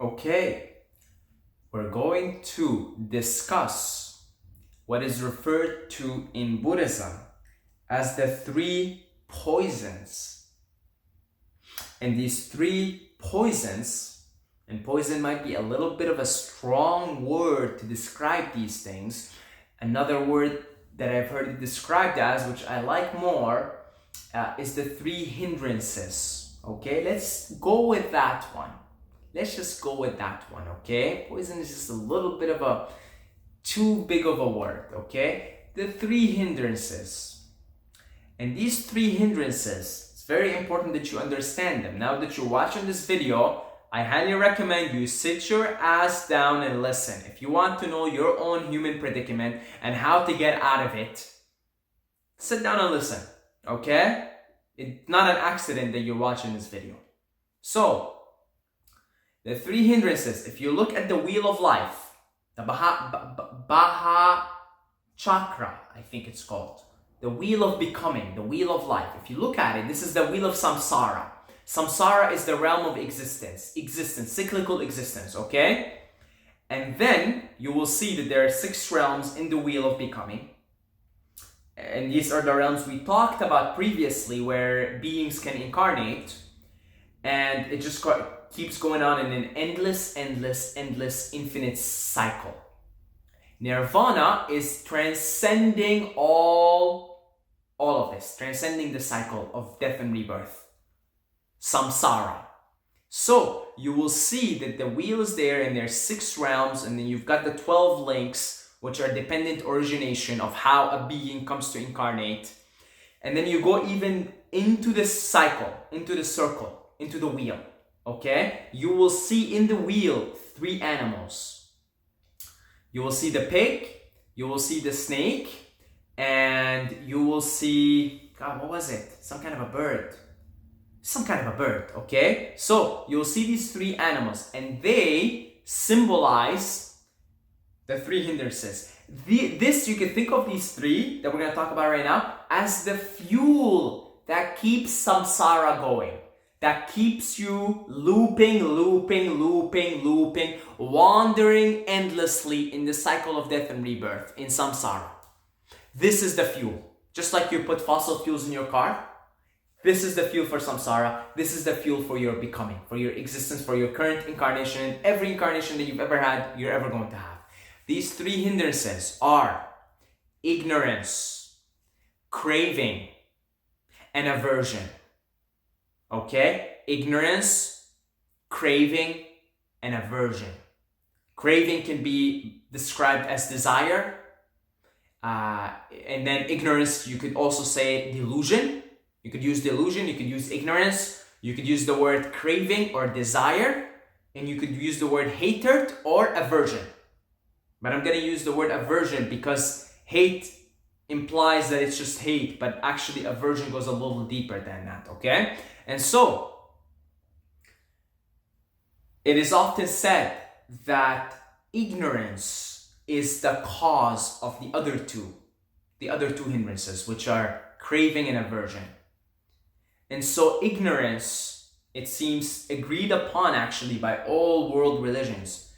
Okay, we're going to discuss what is referred to in Buddhism as the three poisons. And these three poisons, and poison might be a little bit of a strong word to describe these things. Another word that I've heard it described as, which I like more, is the three hindrances. Okay, let's go with that one. Let's just go with that one, okay? Poison is just a little bit of a too big of a word, okay? The three hindrances. And these three hindrances, it's very important that you understand them. Now that you're watching this video, I highly recommend you sit your ass down and listen. If you want to know your own human predicament and how to get out of it, sit down and listen, okay? It's not an accident that you're watching this video. So, the three hindrances, if you look at the wheel of life, the Baha chakra, I think it's called, the wheel of becoming, the wheel of life. If you look at it, this is the wheel of Samsara. Samsara is the realm of existence, cyclical existence, okay? And then you will see that there are 6 realms in the wheel of becoming. And these are the realms we talked about previously where beings can incarnate. And it just keeps going on in an endless, infinite cycle. Nirvana is transcending all of this, transcending the cycle of death and rebirth. Samsara. So you will see that the wheel is there and there's 6 realms, and then you've got the 12 links, which are dependent origination of how a being comes to incarnate. And then you go even into this cycle, into the circle, into the wheel. Okay, you will see in the wheel 3 animals. You will see the pig, you will see the snake, and you will see, God, what was it? Some kind of a bird. Okay? So, you'll see these 3 animals, and they symbolize the 3 hindrances. This, you can think of these 3 that we're going to talk about right now as the fuel that keeps samsara going. That keeps you looping, wandering endlessly in the cycle of death and rebirth in samsara. This is the fuel. Just like you put fossil fuels in your car, this is the fuel for samsara. This is the fuel for your becoming, for your existence, for your current incarnation, and every incarnation that you've ever had, you're ever going to have. These 3 hindrances are ignorance, craving, and aversion. Okay? Ignorance, craving, and aversion. Craving can be described as desire. And then ignorance, you could also say delusion. You could use delusion, you could use ignorance, you could use the word craving or desire, and you could use the word hatred or aversion. But I'm going to use the word aversion because hate implies that it's just hate, but actually aversion goes a little deeper than that, okay? And so, it is often said that ignorance is the cause of the other two hindrances, which are craving and aversion. And so ignorance, it seems agreed upon actually by all world religions,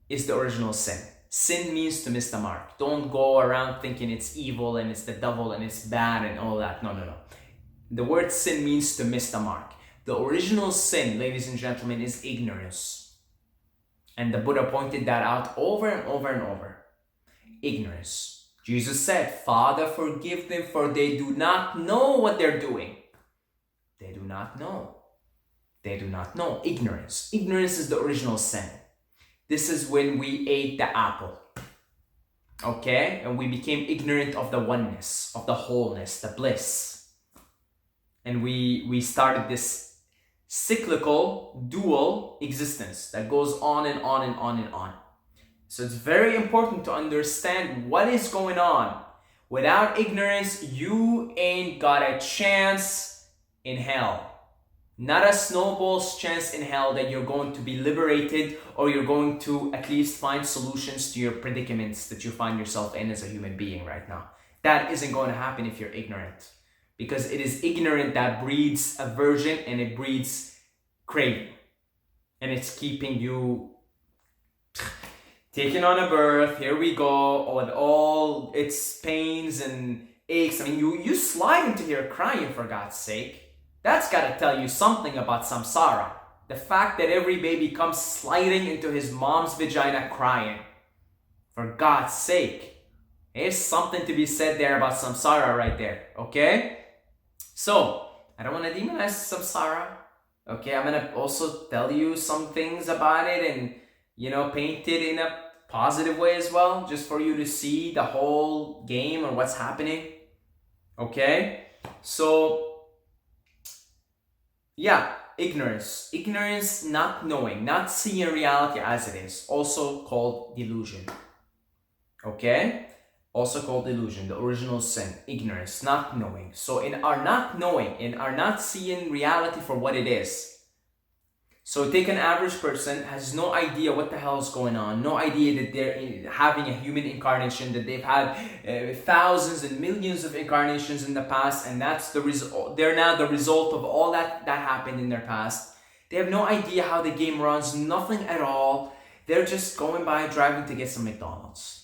is the original sin. Sin means to miss the mark. Don't go around thinking it's evil and it's the devil and it's bad and all that. No. The word sin means to miss the mark. The original sin, ladies and gentlemen, is ignorance. And the Buddha pointed that out over and over. Ignorance. Jesus said, Father, forgive them, for they do not know what they're doing. They do not know. Ignorance. Ignorance is the original sin. This is when we ate the apple. Okay? And we became ignorant of the oneness, of the wholeness, the bliss. And we started this cyclical, dual existence that goes on and on. So it's very important to understand what is going on. Without ignorance, you ain't got a chance in hell. Not a snowball's chance in hell that you're going to be liberated or you're going to at least find solutions to your predicaments that you find yourself in as a human being right now. That isn't going to happen if you're ignorant. Because it is ignorant that breeds aversion and it breeds craving. and it's keeping you taking on a birth. Here we go, with all its pains and aches. I mean, you slide into here crying, for God's sake. That's got to tell you something about samsara. The fact that every baby comes sliding into his mom's vagina crying. For God's sake. There's something to be said there about samsara right there, okay? So, I don't want to demonize samsara, okay? I'm going to also tell you some things about it and, paint it in a positive way as well, just for you to see the whole game or what's happening, okay? So, yeah, ignorance. Ignorance, not knowing, not seeing reality as it is, also called delusion, okay? Also called delusion, the original sin, ignorance, not knowing. So in our not knowing, in our not seeing reality for what it is. So take an average person, has no idea what the hell is going on, no idea that they're having a human incarnation, that they've had thousands and millions of incarnations in the past, and that's the result. They're now the result of all that happened in their past. They have no idea how the game runs, nothing at all. They're just going by driving to get some McDonald's.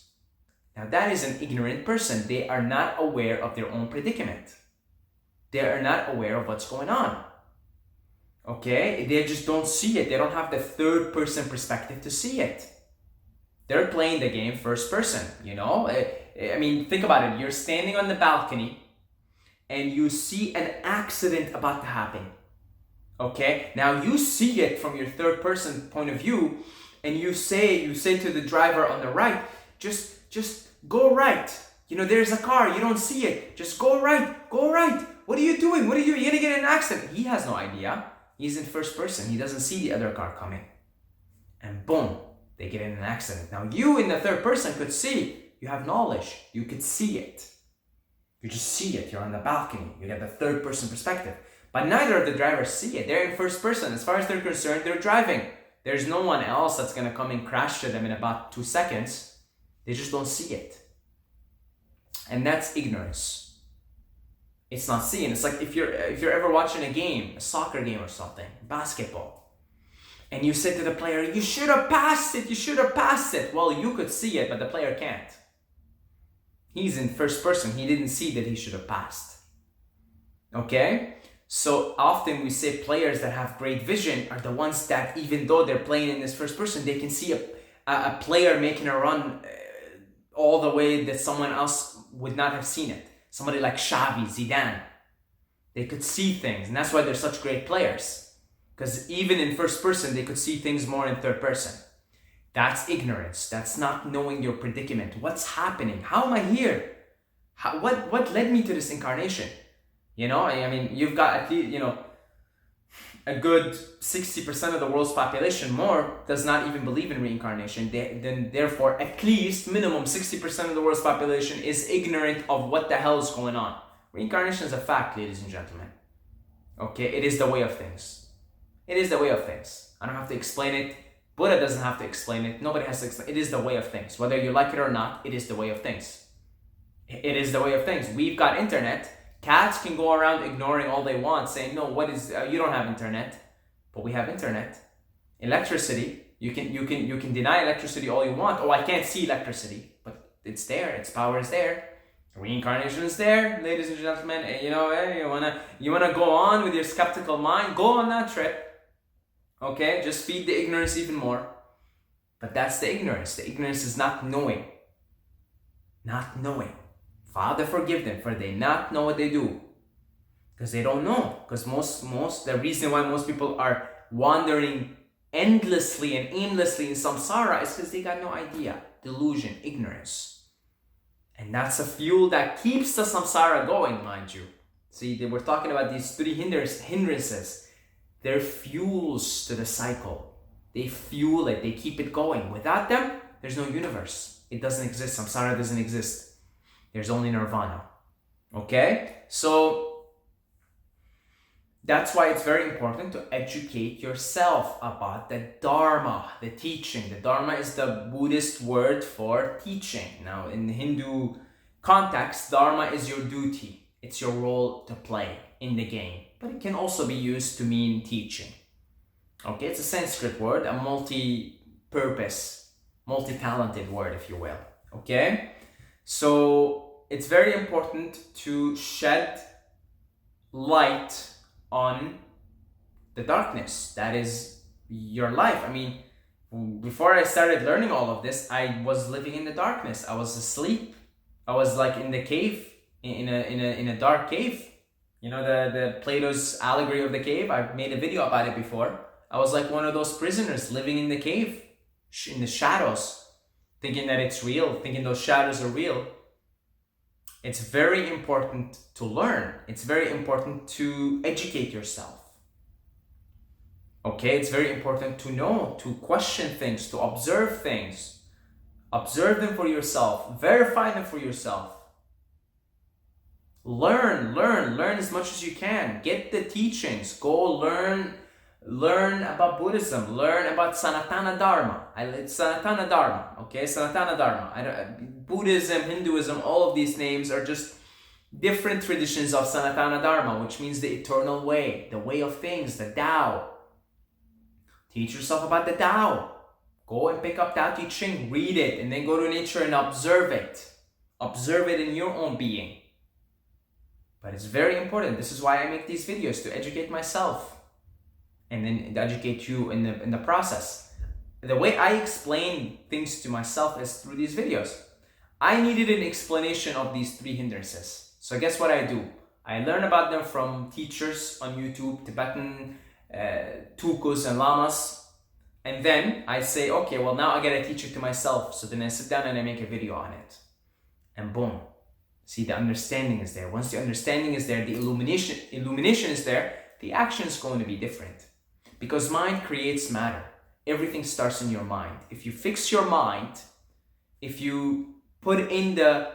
Now that is an ignorant person. They are not aware of their own predicament. They are not aware of what's going on. Okay? They just don't see it. They don't have the third person perspective to see it. They're playing the game first person, I mean, think about it. You're standing on the balcony and you see an accident about to happen. Okay? Now you see it from your third person point of view, and you say to the driver on the right, just go right. There's a car, you don't see it. Just go right, go right. What are you doing? You're gonna get in an accident. He has no idea. He's in first person. He doesn't see the other car coming. And boom, they get in an accident. Now you in the third person could see. You have knowledge. You could see it. You just see it. You're on the balcony. You get the third person perspective. But neither of the drivers see it. They're in first person. As far as they're concerned, they're driving. There's no one else that's gonna come and crash to them in about 2 seconds. They just don't see it. And that's ignorance. It's not seeing. It's like if you're ever watching a game, a soccer game or something, basketball, and you say to the player, you should have passed it, you should have passed it. Well, you could see it, but the player can't. He's in first person. He didn't see that he should have passed. Okay? So often we say players that have great vision are the ones that, even though they're playing in this first person, they can see a player making a run all the way that someone else would not have seen it. Somebody like Xavi, Zidane. They could see things, and that's why they're such great players. Because even in first person, they could see things more in third person. That's ignorance. That's not knowing your predicament. What's happening? How am I here? What led me to this incarnation? I mean, you've got at least, a good 60% of the world's population more does not even believe in reincarnation. Then therefore, at least minimum 60% of the world's population is ignorant of what the hell is going on. Reincarnation is a fact, ladies and gentlemen. Okay, it is the way of things. It is the way of things. I don't have to explain it. Buddha doesn't have to explain it. Nobody has to explain it. It is the way of things. Whether you like it or not, it is the way of things. It is the way of things. We've got internet. Cats can go around ignoring all they want, saying, no, you don't have internet. But we have internet. Electricity, you can deny electricity all you want. Oh, I can't see electricity. But it's there, its power is there. Reincarnation is there, ladies and gentlemen. You wanna go on with your skeptical mind, go on that trip. Okay, just feed the ignorance even more. But that's the ignorance. The ignorance is not knowing. Not knowing. Father, forgive them, for they not know what they do. Because they don't know. Because the reason why most people are wandering endlessly and aimlessly in samsara is because they got no idea. Delusion, ignorance. And that's the fuel that keeps the samsara going, mind you. See, we're talking about these 3 hindrances. They're fuels to the cycle. They fuel it, they keep it going. Without them, there's no universe. It doesn't exist. Samsara doesn't exist. There's only nirvana. Okay? So that's why it's very important to educate yourself about the Dharma, the teaching. The Dharma is the Buddhist word for teaching. Now, in the Hindu context, Dharma is your duty. It's your role to play in the game. But it can also be used to mean teaching. Okay, it's a Sanskrit word, a multi-purpose, multi-talented word, if you will. Okay, so it's very important to shed light on the darkness that is your life. I mean, before I started learning all of this, I was living in the darkness. I was asleep. I was like in the cave, in a dark cave. You know the Plato's allegory of the cave? I've made a video about it before. I was like one of those prisoners living in the cave, in the shadows, thinking that it's real, thinking those shadows are real. It's very important to learn. It's very important to educate yourself. Okay, it's very important to know, to question things, to observe things. Observe them for yourself. Verify them for yourself. Learn as much as you can. Get the teachings. Go learn about Buddhism. Learn about Sanatana Dharma. It's Sanatana Dharma. Okay, Sanatana Dharma. Buddhism, Hinduism, all of these names are just different traditions of Sanatana Dharma, which means the eternal way, the way of things, the Tao. Teach yourself about the Tao. Go and pick up Tao Te Ching, read it, and then go to nature and observe it. Observe it in your own being. But it's very important. This is why I make these videos, to educate myself and then educate you in the process. The way I explain things to myself is through these videos. I needed an explanation of these 3 hindrances. So guess what I do? I learn about them from teachers on YouTube, Tibetan tukus and lamas, and then I say, okay, well now I gotta teach it to myself. So then I sit down and I make a video on it, and boom, see, the understanding is there. Once the understanding is there, the illumination is there, the action is going to be different, because mind creates matter. Everything starts in your mind. If you fix your mind, if you put in the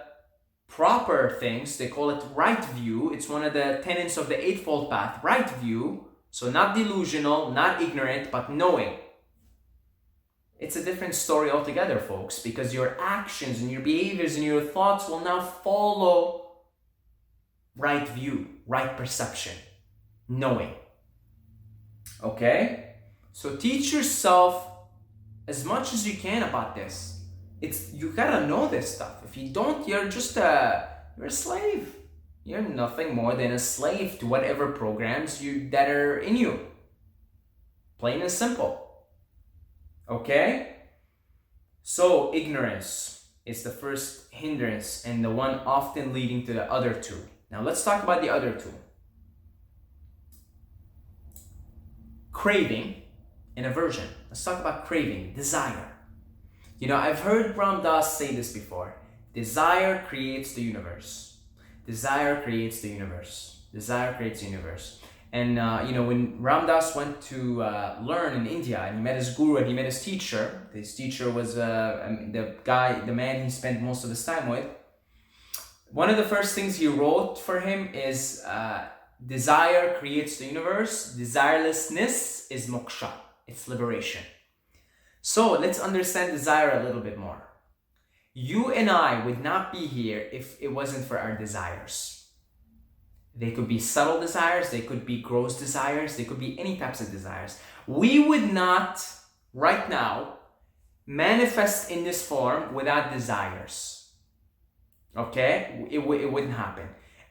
proper things, they call it right view. It's one of the tenets of the Eightfold Path, right view. So not delusional, not ignorant, but knowing. It's a different story altogether, folks, because your actions and your behaviors and your thoughts will now follow right view, right perception, knowing. Okay? So teach yourself as much as you can about this. You gotta know this stuff. If you don't, you're a slave. You're nothing more than a slave to whatever programs that are in you. Plain and simple. Okay? So ignorance is the first hindrance and the one often leading to the other 2. Now let's talk about the other 2. Craving and aversion. Let's talk about craving, desire. You know, I've heard Ram Dass say this before. Desire creates the universe. Desire creates the universe. Desire creates the universe. And when Ram Dass went to learn in India, and he met his guru and he met his teacher was the man he spent most of his time with. One of the first things he wrote for him is desire creates the universe. Desirelessness is moksha. It's liberation. So let's understand desire a little bit more. You and I would not be here if it wasn't for our desires. They could be subtle desires, they could be gross desires, they could be any types of desires. We would not, right now, manifest in this form without desires. Okay? It wouldn't happen.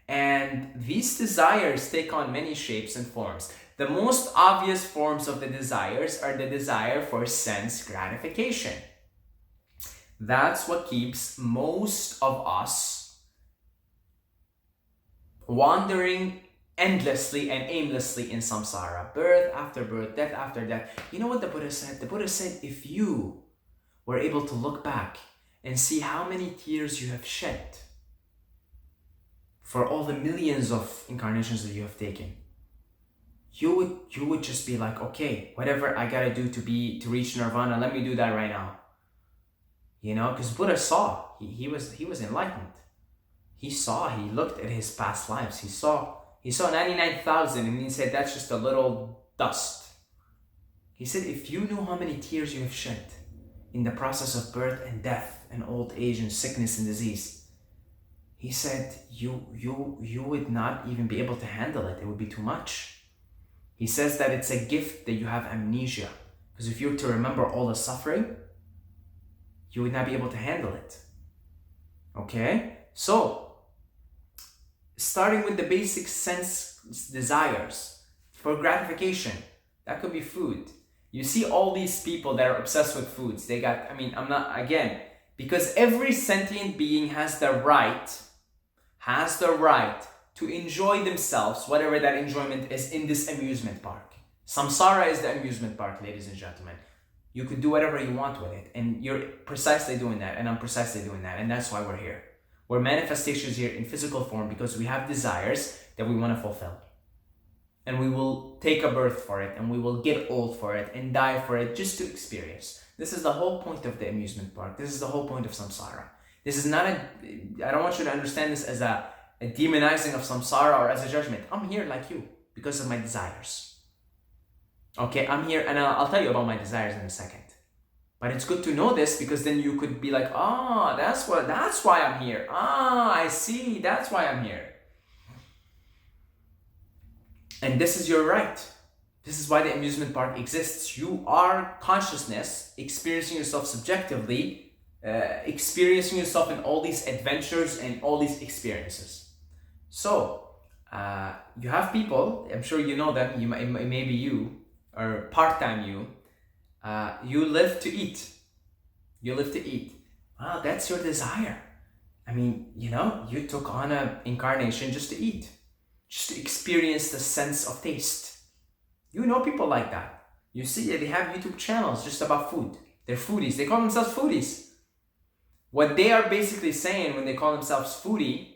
And these desires take on many shapes and forms. The most obvious forms of the desires are the desire for sense gratification. That's what keeps most of us wandering endlessly and aimlessly in samsara. Birth after birth, death after death. You know what the Buddha said? The Buddha said, if you were able to look back and see how many tears you have shed for all the millions of incarnations that you have taken, you would just be like, okay, whatever I gotta do to reach nirvana, let me do that right now. You know, because Buddha saw, he was enlightened. He looked at his past lives. He saw 99,000 and he said, that's just a little dust. He said, if you knew how many tears you have shed in the process of birth and death and old age and sickness and disease, he said, you would not even be able to handle it. It would be too much. He says that it's a gift that you have amnesia. Because if you were to remember all the suffering, you would not be able to handle it. Okay? So, starting with the basic sense desires for gratification, that could be food. You see all these people that are obsessed with foods. They got, because every sentient being has the right to enjoy themselves, whatever that enjoyment is, in this amusement park. Samsara is the amusement park, ladies and gentlemen. You could do whatever you want with it, and you're precisely doing that, and I'm precisely doing that, and that's why we're here. We're manifestations here in physical form because we have desires that we want to fulfill. And we will take a birth for it, and we will get old for it, and die for it, just to experience. This is the whole point of the amusement park. This is the whole point of samsara. This is not I don't want you to understand this as a demonizing of samsara or as a judgment. I'm here like you because of my desires. Okay, I'm here, and I'll tell you about my desires in a second. But it's good to know this, because then you could be like, that's why I'm here. I see, that's why I'm here. And this is your right. This is why the amusement park exists. You are consciousness, experiencing yourself subjectively, experiencing yourself in all these adventures and all these experiences. So, you have people, I'm sure you know them, maybe you, or part-time you live to eat. You live to eat. Wow, that's your desire. You took on an incarnation just to eat. Just to experience the sense of taste. You know people like that. You see, they have YouTube channels just about food. They're foodies. They call themselves foodies. What they are basically saying when they call themselves foodie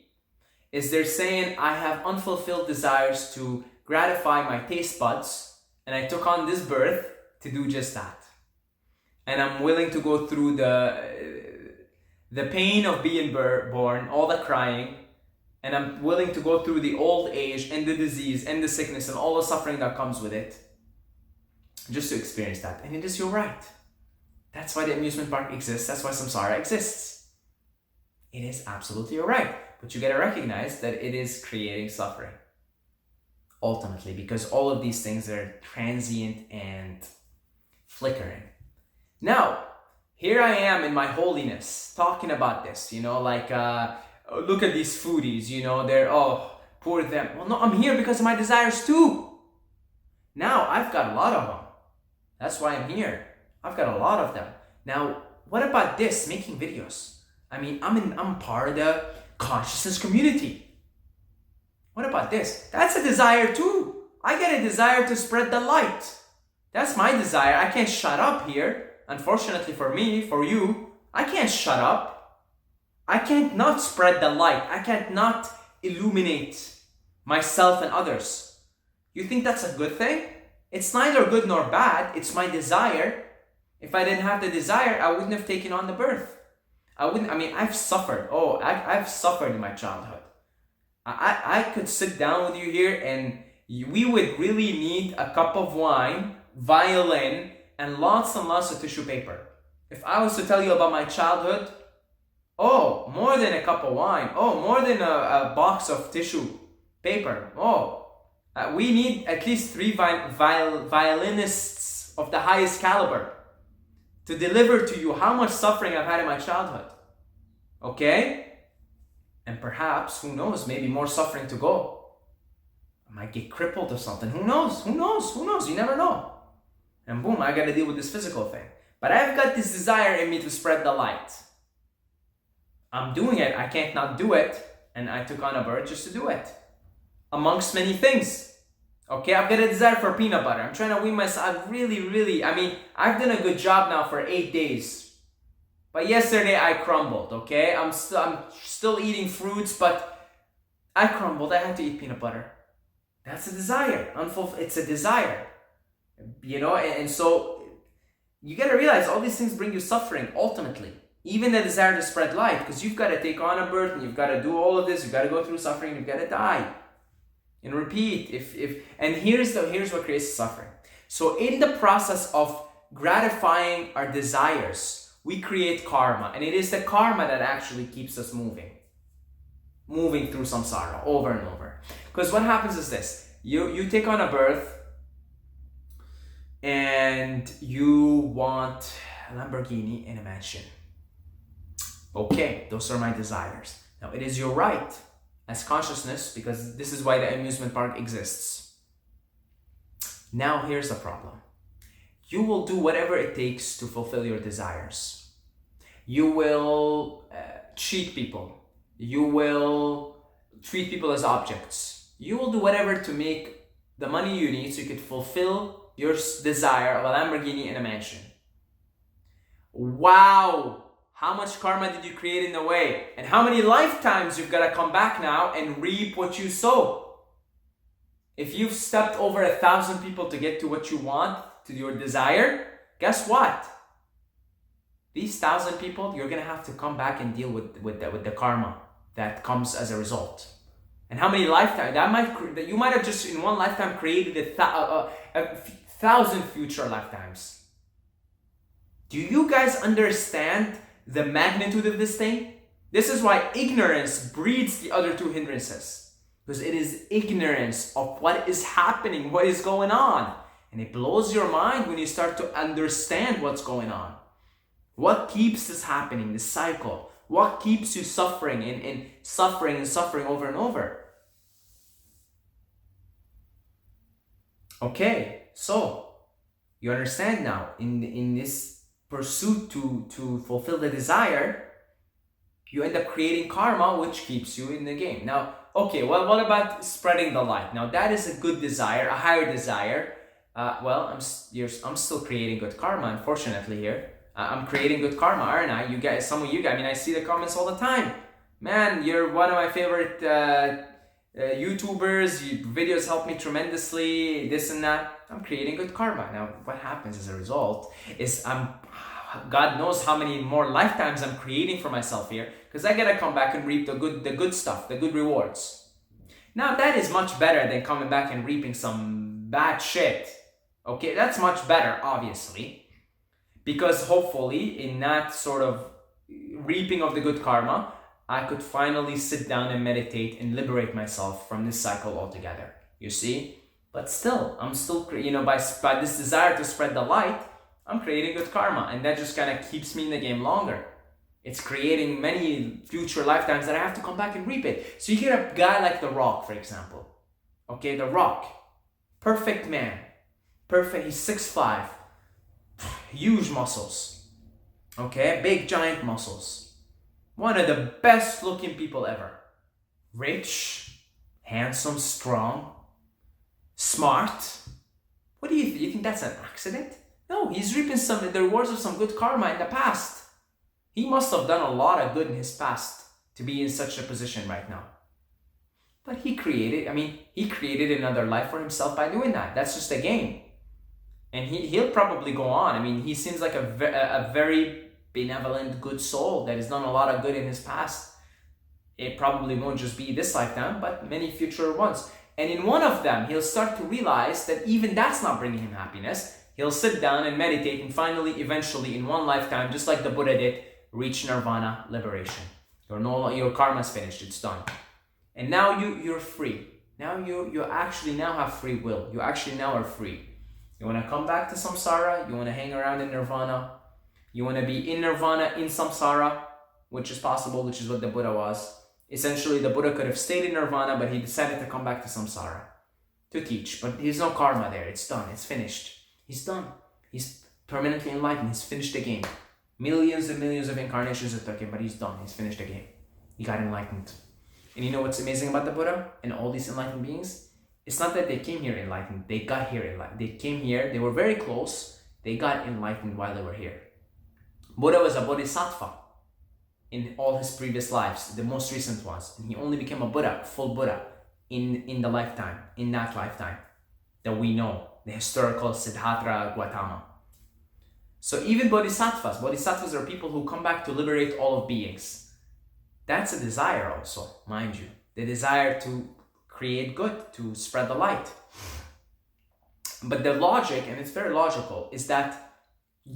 is they're saying, I have unfulfilled desires to gratify my taste buds, and I took on this birth to do just that. And I'm willing to go through the pain of being born, all the crying, and I'm willing to go through the old age and the disease and the sickness and all the suffering that comes with it, just to experience that. And it is your right. That's why the amusement park exists. That's why samsara exists. It is absolutely your right. But you got to recognize that it is creating suffering. Ultimately, because all of these things are transient and flickering. Now, here I am in my holiness, talking about this, look at these foodies, they're, poor them. Well, no, I'm here because of my desires too. Now, I've got a lot of them. That's why I'm here. I've got a lot of them. Now, what about this, making videos? I'm part of the consciousness community. What about this? That's a desire too. I get a desire to spread the light. That's my desire. I can't shut up here. Unfortunately for me, for you, I can't shut up. I can't not spread the light. I can't not illuminate myself and others. You think that's a good thing? It's neither good nor bad. It's my desire. If I didn't have the desire, I wouldn't have taken on the birth. I've suffered. I've suffered in my childhood. I could sit down with you here and we would really need a cup of wine, violin, and lots of tissue paper. If I was to tell you about my childhood, more than a cup of wine. More than a box of tissue paper. We need at least 3 violinists of the highest caliber to deliver to you how much suffering I've had in my childhood. Okay? And perhaps, who knows, maybe more suffering to go. I might get crippled or something. Who knows? You never know. And boom, I gotta deal with this physical thing. But I've got this desire in me to spread the light. I'm doing it. I can't not do it. And I took on a birth just to do it. Amongst many things. Okay, I've got a desire for peanut butter. I'm trying to wean myself. I've done a good job now for 8 days. But yesterday I crumbled, okay? I'm still eating fruits, but I crumbled. I had to eat peanut butter. That's a desire. It's a desire. And so you got to realize all these things bring you suffering ultimately. Even the desire to spread light, because you've got to take on a birth and you've got to do all of this. You've got to go through suffering. You've got to die. And repeat. And here's what creates suffering. So in the process of gratifying our desires, we create karma. And it is the karma that actually keeps us moving through samsara over and over. Because what happens is this. You take on a birth and you want a Lamborghini and a mansion. Okay, those are my desires. Now, it is your right as consciousness, because this is why the amusement park exists. Now, here's the problem. You will do whatever it takes to fulfill your desires. You will cheat people. You will treat people as objects. You will do whatever to make the money you need so you could fulfill your desire of a Lamborghini and a mansion. Wow! How much karma did you create in the way? And how many lifetimes you've got to come back now and reap what you sow? If you've stepped over 1,000 people to get to what you want, to your desire, guess what? These 1,000 people, you're going to have to come back and deal with the karma that comes as a result. And how many lifetimes? That you might have just in one lifetime created 1,000 future lifetimes. Do you guys understand the magnitude of this thing? This is why ignorance breeds the other two hindrances. Because it is ignorance of what is happening, what is going on. And it blows your mind when you start to understand what's going on. What keeps this happening, this cycle? What keeps you suffering and suffering over and over? Okay, so you understand now, in this pursuit to fulfill the desire, you end up creating karma, which keeps you in the game. Now, okay, well, what about spreading the light? Now, that is a good desire, a higher desire. I'm still creating good karma, unfortunately, here. I'm creating good karma, aren't I? You guys, some of you guys, I mean, I see the comments all the time. Man, you're one of my favorite YouTubers. Your videos help me tremendously, this and that. I'm creating good karma. Now, what happens as a result is God knows how many more lifetimes I'm creating for myself here, because I gotta come back and reap the good stuff, the good rewards. Now, that is much better than coming back and reaping some bad shit. Okay, that's much better, obviously. Because hopefully, in that sort of reaping of the good karma, I could finally sit down and meditate and liberate myself from this cycle altogether. You see? But still, I'm still, by this desire to spread the light, I'm creating good karma. And that just kind of keeps me in the game longer. It's creating many future lifetimes that I have to come back and reap it. So you get a guy like The Rock, for example. Okay, The Rock. Perfect man. Perfect. He's 6'5". Huge muscles. Okay, big giant muscles. One of the best looking people ever. Rich, handsome, strong, smart. What do you think? You think that's an accident? No, he's reaping the rewards of some good karma in the past. He must have done a lot of good in his past to be in such a position right now. But he created another life for himself by doing that. That's just a game. And he'll probably go on. I mean, he seems like a very benevolent, good soul that has done a lot of good in his past. It probably won't just be this lifetime, but many future ones. And in one of them, he'll start to realize that even that's not bringing him happiness. He'll sit down and meditate and finally, eventually, in one lifetime, just like the Buddha did, reach nirvana, liberation. Your karma's finished, it's done. And now you're free. Now you actually now have free will. You actually now are free. You want to come back to samsara, you want to hang around in nirvana, you want to be in nirvana, in samsara, which is possible, which is what the Buddha was. Essentially, the Buddha could have stayed in nirvana, but he decided to come back to samsara to teach. But there's no karma there. It's done. It's finished. He's done. He's permanently enlightened. He's finished the game. Millions and millions of incarnations it took him, but he's done. He's finished the game. He got enlightened. And you know what's amazing about the Buddha and all these enlightened beings? It's not that they came here enlightened. They got here enlightened. They came here. They were very close. They got enlightened while they were here. Buddha was a bodhisattva in all his previous lives, the most recent ones. And he only became a Buddha, full Buddha, in that lifetime that we know, the historical Siddhartha Gautama. So even bodhisattvas are people who come back to liberate all of beings. That's a desire also, mind you. The desire to create good, to spread the light. But the logic, and it's very logical, is that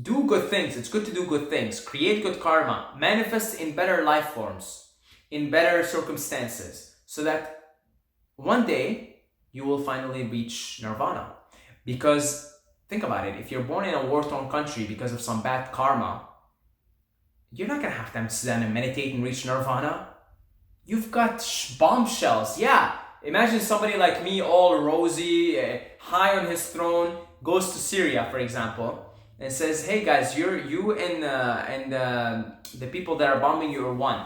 do good things. It's good to do good things. Create good karma. Manifest in better life forms, in better circumstances, so that one day you will finally reach nirvana. Because think about it. If you're born in a war-torn country because of some bad karma, you're not gonna have time to sit down and meditate and reach nirvana. You've got bombshells. Yeah, imagine somebody like me, all rosy, high on his throne, goes to Syria, for example, and says, "Hey guys, you and the people that are bombing you are one.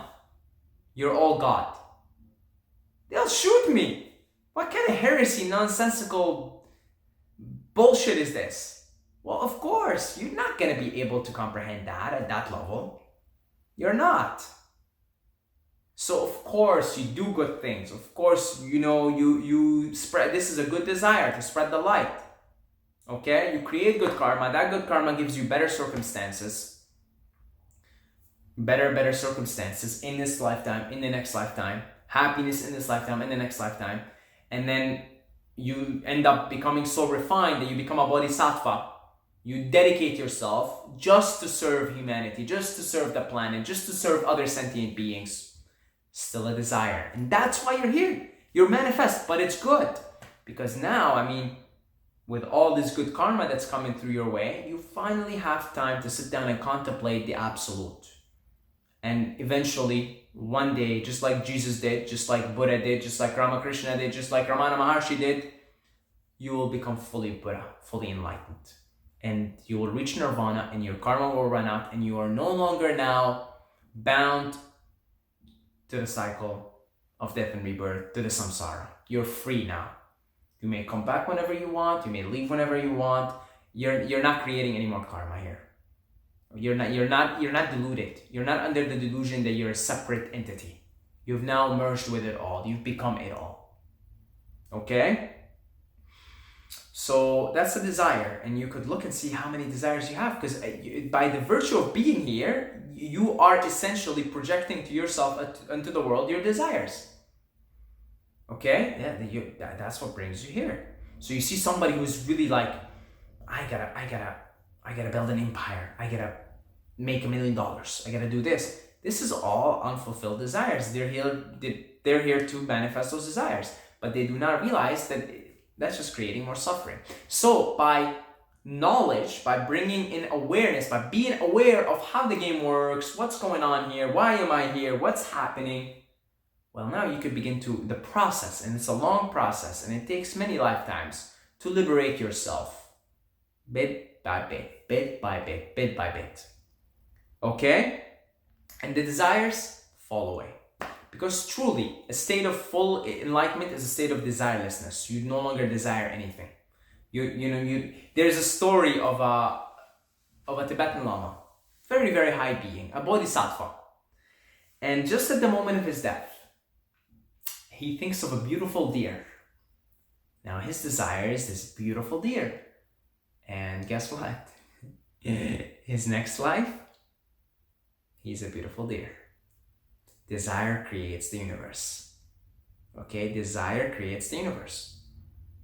You're all God." They'll shoot me. What kind of heresy, nonsensical bullshit is this? Well, of course, you're not gonna be able to comprehend that at that level. You're not. So of course you do good things. Of course, you spread, this is a good desire to spread the light. Okay? You create good karma. That good karma gives you better circumstances. Better circumstances in this lifetime, in the next lifetime. Happiness in this lifetime, in the next lifetime. And then you end up becoming so refined that you become a bodhisattva. You dedicate yourself just to serve humanity, just to serve the planet, just to serve other sentient beings. Still a desire. And that's why you're here. You're manifest, but it's good. Because now, with all this good karma that's coming through your way, you finally have time to sit down and contemplate the absolute. And eventually, one day, just like Jesus did, just like Buddha did, just like Ramakrishna did, just like Ramana Maharshi did, you will become fully Buddha, fully enlightened. And you will reach nirvana and your karma will run out and you are no longer now bound to the cycle of death and rebirth, to the samsara. You're free now. You may come back whenever you want, you may leave whenever you want. You're not creating any more karma here. You're not deluded. You're not under the delusion that you're a separate entity. You've now merged with it all. You've become it all. Okay? So that's a desire, and you could look and see how many desires you have, because by the virtue of being here, you are essentially projecting to yourself into the world your desires. Okay? Yeah, that's what brings you here. So you see somebody who's really like, I gotta build an empire. I gotta make $1 million. I gotta do this. This is all unfulfilled desires. They're here to manifest those desires, but they do not realize that that's just creating more suffering. So by knowledge, by bringing in awareness, by being aware of how the game works, what's going on here, why am I here, what's happening, well, now you could begin to the process, and it's a long process, and it takes many lifetimes to liberate yourself, bit by bit, bit by bit, bit by bit. Okay? And the desires fall away. Because truly, a state of full enlightenment is a state of desirelessness. You no longer desire anything. There's a story of a Tibetan Lama, very, very high being, a bodhisattva. And just at the moment of his death, he thinks of a beautiful deer. Now his desire is this beautiful deer. And guess what? His next life, he's a beautiful deer. Desire creates the universe. Okay, desire creates the universe.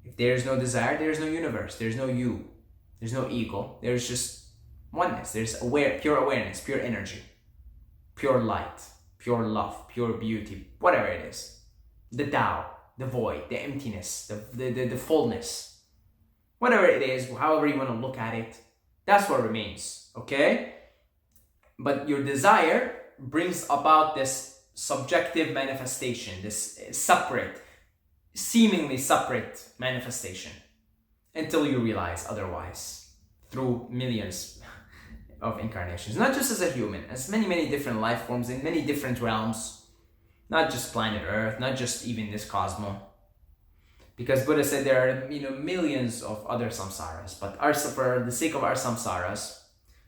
If there's no desire, there's no universe. There's no you. There's no ego. There's just oneness. There's pure awareness, pure energy, pure light, pure love, pure beauty, whatever it is. The Tao, the void, the emptiness, the fullness. Whatever it is, however you want to look at it, that's what remains. Okay? But your desire brings about this subjective manifestation, this separate, seemingly separate manifestation, until you realize otherwise through millions of incarnations. Not just as a human, as many, many different life forms in many different realms, not just planet Earth, not just even this cosmos. Because Buddha said there are millions of other samsaras, but for the sake of our samsaras,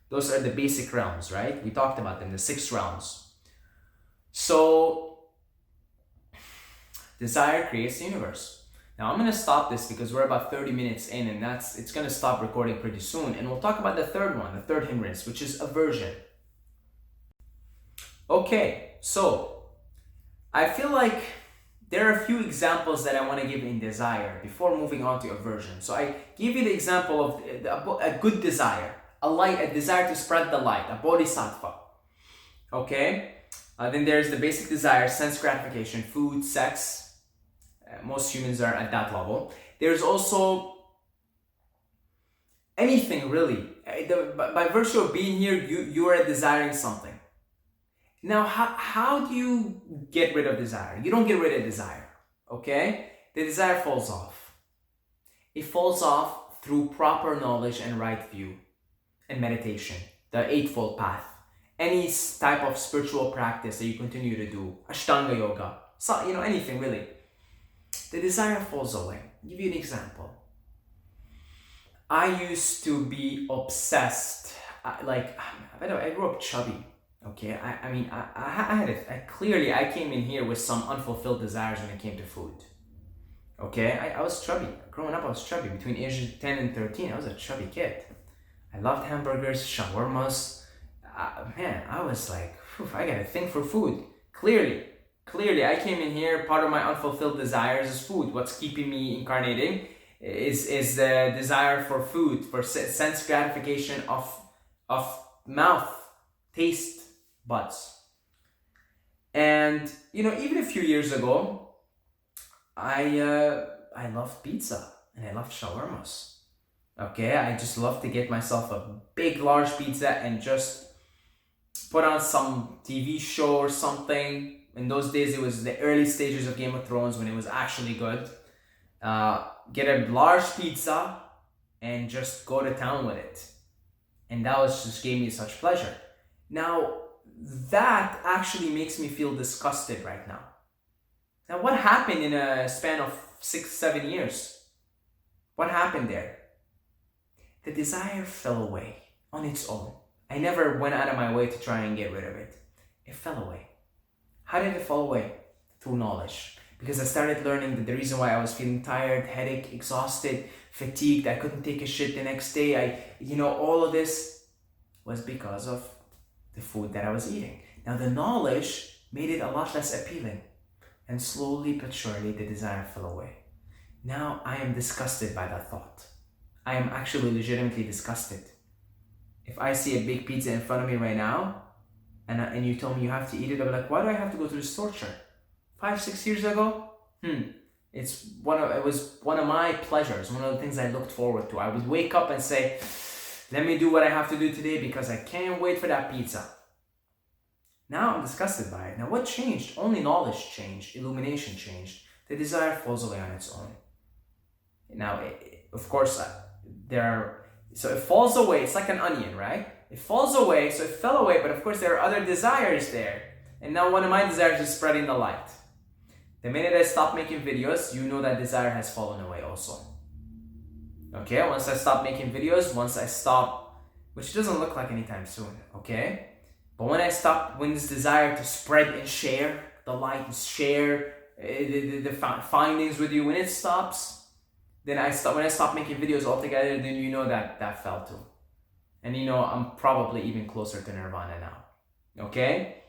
those are the basic realms, right? We talked about them, the 6 realms. So, desire creates the universe. Now I'm going to stop this because we're about 30 minutes in, and it's going to stop recording pretty soon. And we'll talk about the third one, the third hindrance, which is aversion. Okay, so I feel like there are a few examples that I want to give in desire before moving on to aversion. So I give you the example of a good desire, a desire to spread the light, a bodhisattva. Okay? Then there's the basic desire, sense gratification, food, sex. Most humans are at that level. There's also anything really. By virtue of being here, you are desiring something. Now, how do you get rid of desire? You don't get rid of desire, okay? The desire falls off. It falls off through proper knowledge and right view and meditation, the Eightfold Path. Any type of spiritual practice that you continue to do, Ashtanga Yoga, so, anything really. The desire falls away. I'll give you an example. I used to be obsessed. By the way, I grew up chubby. Okay, I had it. I came in here with some unfulfilled desires when it came to food. Okay, I was chubby. Growing up, I was chubby. Between ages 10 and 13, I was a chubby kid. I loved hamburgers, shawarmas. Man, I was like, I got a thing for food. Clearly, I came in here, part of my unfulfilled desires is food. What's keeping me incarnating is the desire for food, for sense gratification of mouth, taste buds. And even a few years ago, I loved pizza and I loved shawarmas. Okay, I just love to get myself a big large pizza and just put on some TV show or something. In those days, it was the early stages of Game of Thrones when it was actually good. Get a large pizza and just go to town with it. And that just gave me such pleasure. Now, that actually makes me feel disgusted right now. Now, what happened in a span of 6-7 years? What happened there? The desire fell away on its own. I never went out of my way to try and get rid of it. It fell away. How did it fall away? Through knowledge. Because I started learning that the reason why I was feeling tired, headache, exhausted, fatigued, I couldn't take a shit the next day, all of this was because of the food that I was eating. Now the knowledge made it a lot less appealing. And slowly but surely the desire fell away. Now I am disgusted by that thought. I am actually legitimately disgusted. If I see a big pizza in front of me right now, and you tell me you have to eat it, I'll be like, why do I have to go through this torture? 5-6 years ago? It was one of my pleasures, one of the things I looked forward to. I would wake up and say, let me do what I have to do today because I can't wait for that pizza. Now I'm disgusted by it. Now what changed? Only knowledge changed, illumination changed. The desire falls away on its own. Now, of course, so it falls away. It's like an onion, right? It falls away, so it fell away, but of course there are other desires there. And now one of my desires is spreading the light. The minute I stop making videos, that desire has fallen away also. Okay, once I stop making videos, which doesn't look like anytime soon, okay? But when this desire to spread and share the light and share the findings with you, when it stops, then when I stop making videos altogether, then that fell too. And I'm probably even closer to nirvana now. Okay?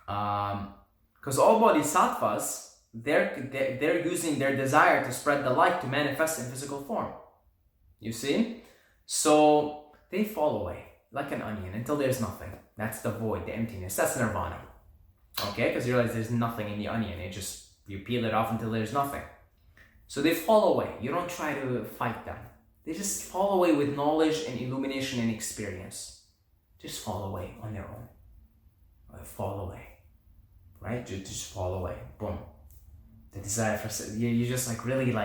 Because all bodhisattvas, they're using their desire to spread the light to manifest in physical form. You see? So they fall away like an onion until there's nothing. That's the void, the emptiness. That's nirvana. Okay? Because you realize there's nothing in the onion. You peel it off until there's nothing. So they fall away. You don't try to fight them. They just fall away with knowledge and illumination and experience. Just fall away on their own. Fall away. Right? Just fall away. Boom. The desire for... You just really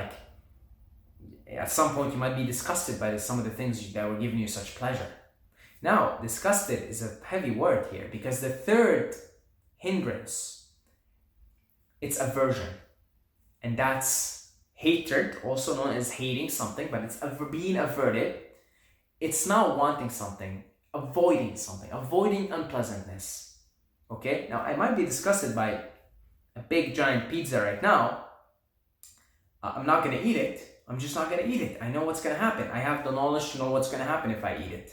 at some point you might be disgusted by some of the things that were giving you such pleasure. Now, disgusted is a heavy word here because the third hindrance, it's aversion. And that's hatred, also known as hating something, but it's being averted. It's not wanting something, avoiding something, avoiding unpleasantness. Okay? Now, I might be disgusted by a big giant pizza right now. I'm not going to eat it. I'm just not going to eat it. I know what's going to happen. I have the knowledge to know what's going to happen if I eat it.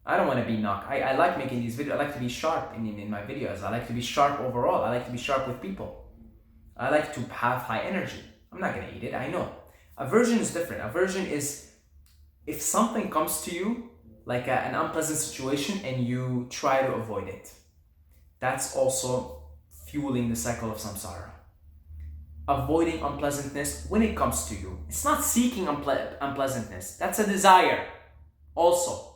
I don't want to be knocked. I like making these videos. I like to be sharp in my videos. I like to be sharp overall. I like to be sharp with people. I like to have high energy. I'm not going to eat it. I know. Aversion is different. Aversion is if something comes to you, like an unpleasant situation, and you try to avoid it. That's also fueling the cycle of samsara. avoiding unpleasantness when it comes to you. It's not seeking unpleasantness. That's a desire. Also,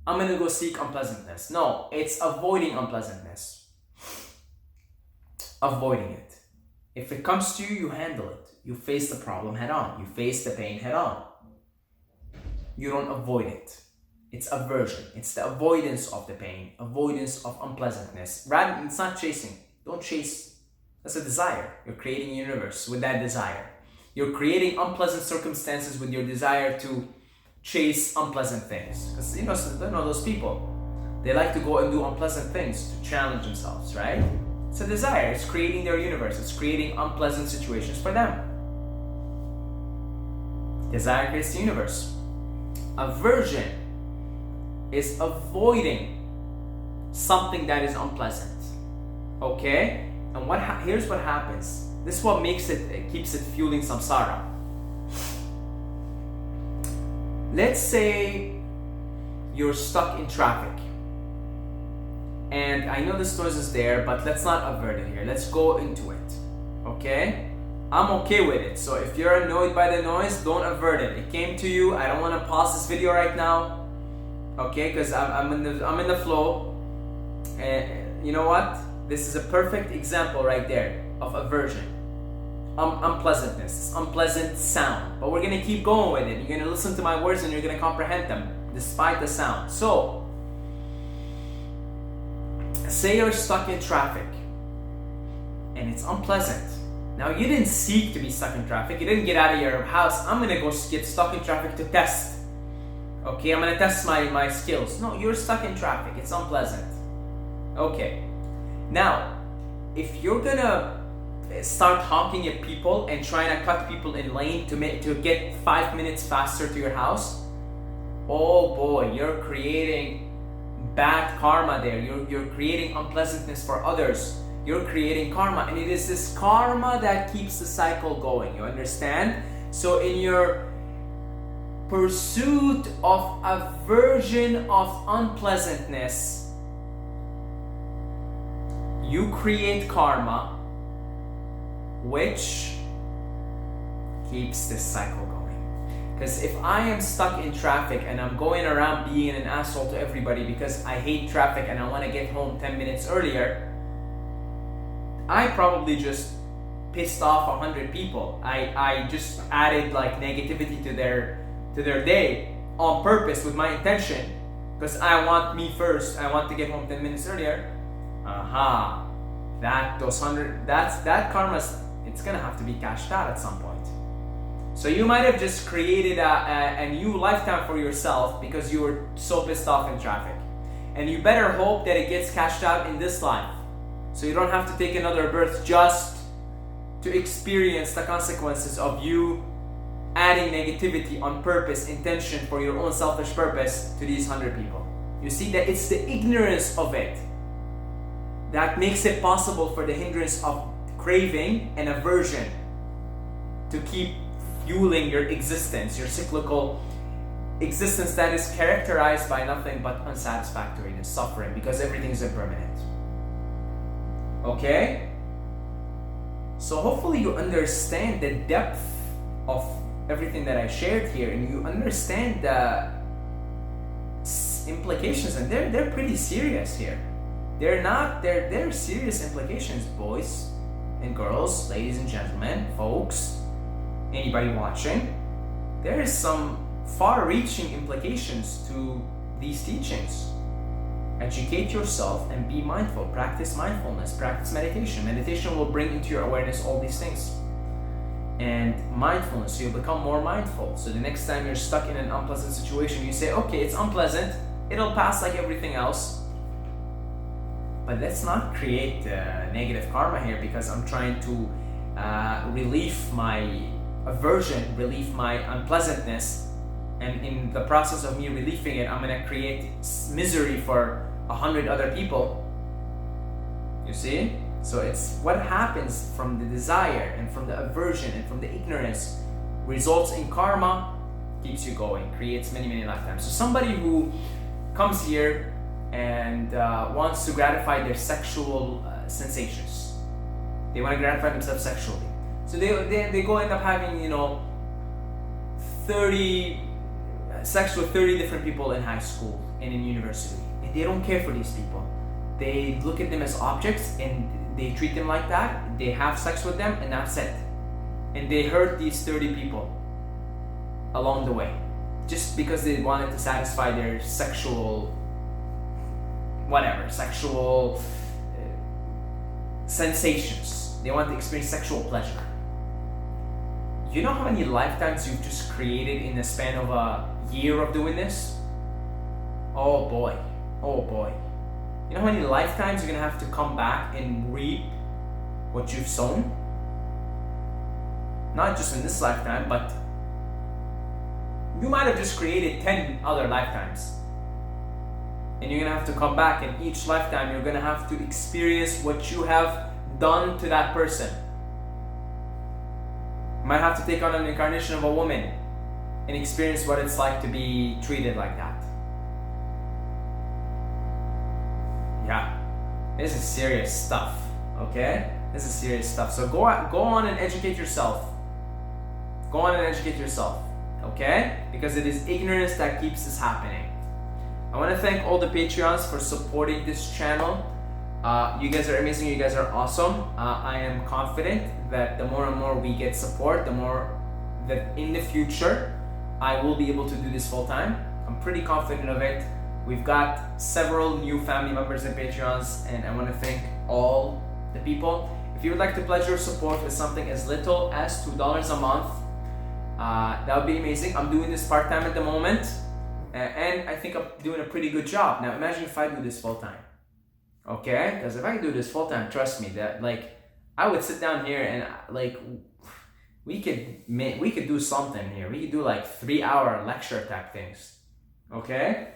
I'm gonna go seek unpleasantness. No, it's avoiding unpleasantness. Avoiding it. If it comes to you, you handle it. You face the problem head on. You face the pain head on. You don't avoid it. It's aversion. It's the avoidance of the pain, avoidance of unpleasantness. Rather, it's not chasing. Don't chase. That's a desire. You're creating a universe with that desire. You're creating unpleasant circumstances with your desire to chase unpleasant things. Because you know those people. They like to go and do unpleasant things to challenge themselves, right? It's a desire. It's creating their universe. It's creating unpleasant situations for them. Desire creates the universe. Aversion is avoiding something that is unpleasant. Okay? And here's what happens. This is what makes it keeps it fueling samsara. Let's say you're stuck in traffic. And I know this noise is there, but let's not avert it here. Let's go into it. Okay? I'm okay with it. So if you're annoyed by the noise, don't avert it. It came to you. I don't want to pause this video right now. Okay? Because I'm in the flow. And you know what? This is a perfect example right there of aversion. Unpleasantness. Unpleasant sound. But we're going to keep going with it. You're going to listen to my words and you're going to comprehend them despite the sound. So, say you're stuck in traffic and it's unpleasant. Now you didn't seek to be stuck in traffic. You didn't get out of your house. I'm gonna go get stuck in traffic to test. Okay, I'm gonna test my skills. No, you're stuck in traffic. It's unpleasant. Okay. Now, if you're gonna start honking at people and trying to cut people in lane to get 5 minutes faster to your house, oh boy, you're creating bad karma there. You're creating unpleasantness for others. You're creating karma, and it is this karma that keeps the cycle going. You understand? So in your pursuit of aversion of unpleasantness, you create karma which keeps this cycle going. Because if I am stuck in traffic and I'm going around being an asshole to everybody because I hate traffic and I want to get home 10 minutes earlier, I probably just pissed off 100 people. I just added like negativity to their day on purpose with my intention because I want me first. I want to get home 10 minutes earlier. That karma, it's gonna have to be cashed out at some point. So you might have just created a new lifetime for yourself because you were so pissed off in traffic. And you better hope that it gets cashed out in this life. So you don't have to take another birth just to experience the consequences of you adding negativity on purpose, intention for your own selfish purpose to these 100 people. You see that it's the ignorance of it that makes it possible for the hindrance of craving and aversion to keep fueling your existence, your cyclical existence that is characterized by nothing but unsatisfactoriness, suffering, because everything is impermanent. Okay? So hopefully you understand the depth of everything that I shared here, and you understand the implications, and they're pretty serious here. They're serious implications, boys and girls, ladies and gentlemen, folks, anybody watching. There is some far-reaching implications to these teachings. Educate yourself and be mindful. Practice mindfulness, practice meditation. Meditation will bring into your awareness all these things. And mindfulness, you'll become more mindful. So the next time you're stuck in an unpleasant situation, you say, okay, it's unpleasant, it'll pass like everything else. But let's not create negative karma here, because I'm trying to relieve my aversion, relieve my unpleasantness, and in the process of me relieving it, I'm gonna create misery for 100 other people. You see? So it's what happens from the desire and from the aversion and from the ignorance results in karma, keeps you going, creates many, many lifetimes. So somebody who comes here and wants to gratify their sexual sensations, they want to gratify themselves sexually. So they go end up having, you know, 30 sex with 30 different people in high school and in university, and they don't care for these people. They look at them as objects and they treat them like that. They have sex with them and that's it. And they hurt these 30 people along the way just because they wanted to satisfy their sexual sensations. They want to experience sexual pleasure. You know how many lifetimes you've just created in the span of a year of doing this? Oh boy. You know how many lifetimes you're gonna have to come back and reap what you've sown? Not just in this lifetime, but you might have just created 10 other lifetimes. And you're gonna have to come back, and each lifetime you're gonna have to experience what you have done to that person. You might have to take on an incarnation of a woman and experience what it's like to be treated like that. Yeah, this is serious stuff, okay? This is serious stuff. So go on and educate yourself. Go on and educate yourself, okay? Because it is ignorance that keeps this happening. I want to thank all the Patreons for supporting this channel. You guys are amazing. You guys are awesome. I am confident that the more and more we get support, the more that in the future I will be able to do this full time. I'm pretty confident of it. We've got several new family members and Patreons, and I want to thank all the people. If you would like to pledge your support with something as little as $2 a month, that would be amazing. I'm doing this part-time at the moment, and I think I'm doing a pretty good job. Now imagine if I do this full-time, okay? Because if I do this full-time, trust me, that I would sit down here and we could do something here. We could do 3-hour lecture type things, okay?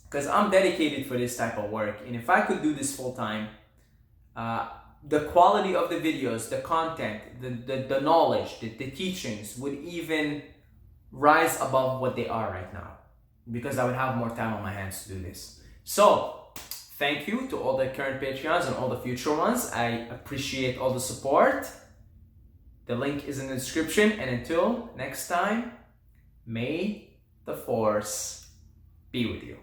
Because I'm dedicated for this type of work, and if I could do this full-time, the quality of the videos, the content, the knowledge, the teachings would even rise above what they are right now, because I would have more time on my hands to do this. So thank you to all the current Patreons and all the future ones. I appreciate all the support. The link is in the description, and until next time, may the force be with you.